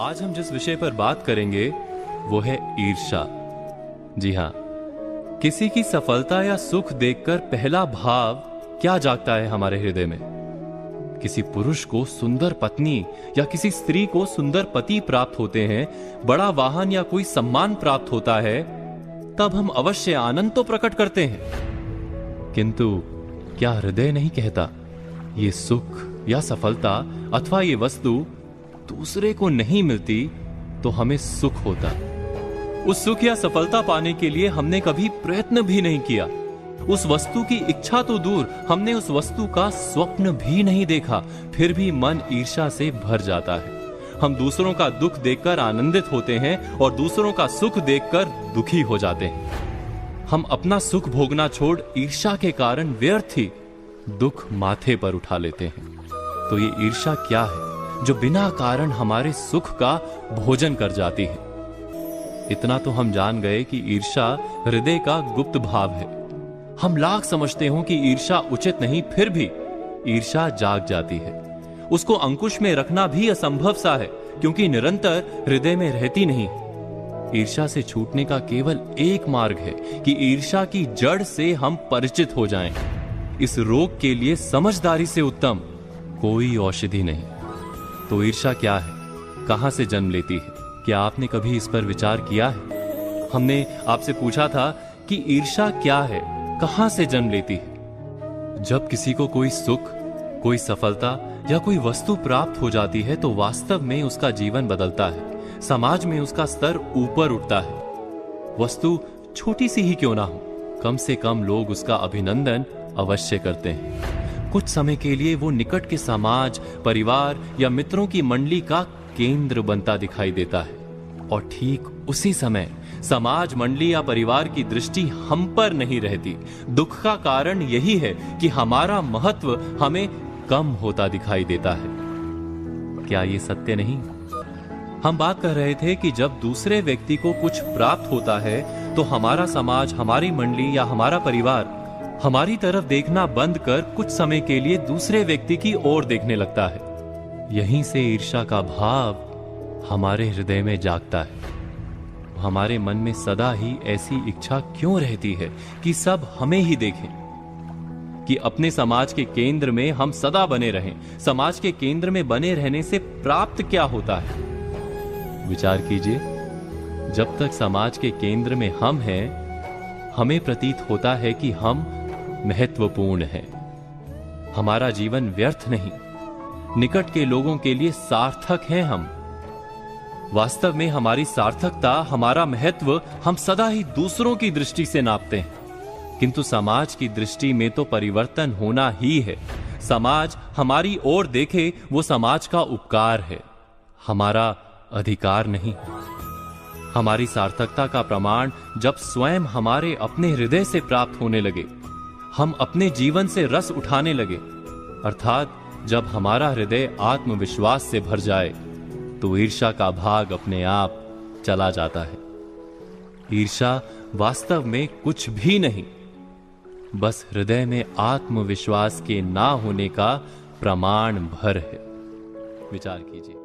आज हम जिस विषय पर बात करेंगे वो है ईर्ष्या। जी हाँ, किसी की सफलता या सुख देखकर पहला भाव क्या जागता है हमारे हृदय में? किसी पुरुष को सुंदर पत्नी या किसी स्त्री को सुंदर पति प्राप्त होते हैं, बड़ा वाहन या कोई सम्मान प्राप्त होता है, तब हम अवश्य आनंद तो प्रकट करते हैं। किंतु क्या हृदय नहीं कहता, ये सुख या सफलता अथवा ये वस्तु दूसरे को नहीं मिलती तो हमें सुख होता। उस सुख या सफलता पाने के लिए हमने कभी प्रयत्न भी नहीं किया। उस वस्तु की इच्छा तो दूर, हमने उस वस्तु का स्वप्न भी नहीं देखा, फिर भी मन ईर्ष्या से भर जाता है। हम दूसरों का दुख देखकर आनंदित होते हैं और दूसरों का सुख देखकर दुखी हो जाते हैं। हम अपना सुख भोगना छोड़ ईर्ष्या के कारण व्यर्थ ही दुख माथे पर उठा लेते हैं। तो ये ईर्ष्या क्या है जो बिना कारण हमारे सुख का भोजन कर जाती है? इतना तो हम जान गए कि ईर्ष्या हृदय का गुप्त भाव है। हम लाख समझते हो कि ईर्ष्या उचित नहीं, फिर भी ईर्ष्या जाग जाती है। उसको अंकुश में रखना भी असंभव सा है, क्योंकि निरंतर हृदय में रहती नहीं। ईर्ष्या से छूटने का केवल एक मार्ग है कि ईर्ष्या की जड़ से हम परिचित हो जाएं। इस रोग के लिए समझदारी से उत्तम कोई औषधि नहीं। तो ईर्ष्या क्या है, कहां से जन्म लेती है? क्या आपने कभी इस पर विचार किया है? हमने आपसे पूछा था कि ईर्ष्या क्या है, कहां से जन्म लेती है? जब किसी को कोई सुख, कोई सफलता या कोई वस्तु प्राप्त हो जाती है तो वास्तव में उसका जीवन बदलता है, समाज में उसका स्तर ऊपर उठता है। वस्तु छोटी सी ही क्यों ना हो, कम से कम लोग उसका अभिनंदन अवश्य करते हैं। कुछ समय के लिए वो निकट के समाज, परिवार या मित्रों की मंडली का केंद्र बनता दिखाई देता है, और ठीक उसी समय समाज, मंडली या परिवार की दृष्टि हम पर नहीं रहती। दुख का कारण यही है कि हमारा महत्व हमें कम होता दिखाई देता है। क्या ये सत्य नहीं? हम बात कर रहे थे कि जब दूसरे व्यक्ति को कुछ प्राप्त होता है तो हमारा समाज, हमारी मंडली या हमारा परिवार हमारी तरफ देखना बंद कर कुछ समय के लिए दूसरे व्यक्ति की ओर देखने लगता है। यहीं से ईर्ष्या का भाव हमारे हृदय में जागता है। हमारे मन में सदा ही ऐसी इच्छा क्यों रहती है कि सब हमें ही देखें, कि अपने समाज के केंद्र में हम सदा बने रहें। समाज के केंद्र में बने रहने से प्राप्त क्या होता है? विचार कीजिए। जब तक समाज के केंद्र में हम हैं, हमें प्रतीत होता है कि हम महत्वपूर्ण है। हमारा जीवन व्यर्थ नहीं, निकट के लोगों के लिए सार्थक हैं हम। वास्तव में हमारी सार्थकता, हमारा महत्व हम सदा ही दूसरों की दृष्टि से नापते हैं, किंतु समाज की दृष्टि में तो परिवर्तन होना ही है। समाज हमारी ओर देखे वो समाज का उपकार है, हमारा अधिकार नहीं। हमारी सार्थकता का प्रमाण जब स्वयं हमारे अपने हृदय से प्राप्त होने लगे, हम अपने जीवन से रस उठाने लगे, अर्थात जब हमारा हृदय आत्मविश्वास से भर जाए, तो ईर्ष्या का भाग अपने आप चला जाता है। ईर्ष्या वास्तव में कुछ भी नहीं, बस हृदय में आत्मविश्वास के ना होने का प्रमाण भर है। विचार कीजिए।